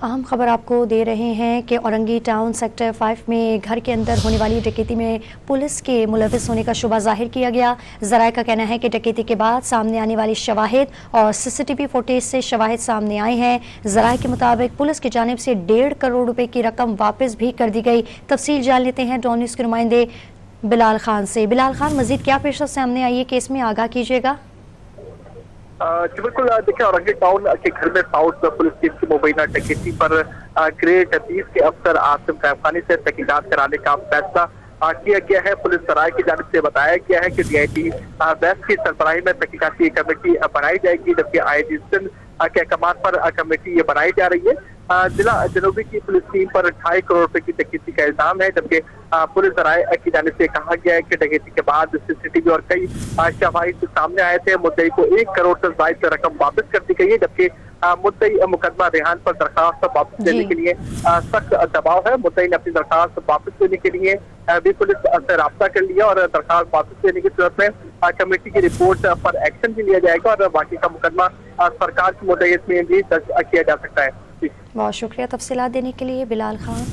अहम खबर आपको दे रहे हैं कि औरंगी टाउन सेक्टर 5 में घर के अंदर होने वाली डकैती में पुलिस के मुलविस होने का शुबा जाहिर किया गया। ज़राए का कहना है कि डकैती के बाद सामने आने वाली शवाहिद और सीसीटीवी फुटेज से शवाहिद सामने आए हैं। ज़राए के मुताबिक पुलिस की जानिब से 1.5 करोड़ रुपए की रकम वापस भी कर दी गई। तफसील जान लेते हैं डॉन न्यूज़ के नुमाइंदे बिलाल खान से। बिलाल खान, मजीद क्या पेशरफ सामने आई है केस में, आगाह कीजिएगा। जी बिल्कुल, देखिए औरंगी टाउन के घर में साउथ पुलिस टीम की मुबैना डकैती पर ग्रेड 20 के अफसर आसिम कैफानी से तहकीकात कराने का फैसला किया गया है। पुलिस सराय की जानिब से बताया गया है कि DIT वेस्ट की सरबराही में तहकीकाती कमेटी बनाई जाएगी, जबकि IIG सिंध के कमान पर कमेटी ये बनाई जा रही है। जिला जनूबी की पुलिस टीम पर 2.5 करोड़ रुपए की डकैती का इल्जाम है, जबकि पुलिस सराय की जानिब से कहा गया है कि डकैती के बाद CCTV और कई शवाहिद सामने आए थे। मुद्दई को 1 करोड़ से ज्यादा रकम वापस कर दी गई है, जबकि मुद्दई मुकदमा रेहान पर दरखास्त वापस लेने के लिए सख्त दबाव है। मुद्दई ने अपनी दरखास्त वापस लेने के लिए भी पुलिस से राब्ता कर लिया और दरखास्त वापस लेने की सूरत में कमेटी की रिपोर्ट पर एक्शन भी लिया जाएगा और बाकी का मुकदमा सरकार की मुद्दई में भी दर्ज किया जा सकता है। बहुत शुक्रिया तफसीलात देने के लिए बिलाल खान।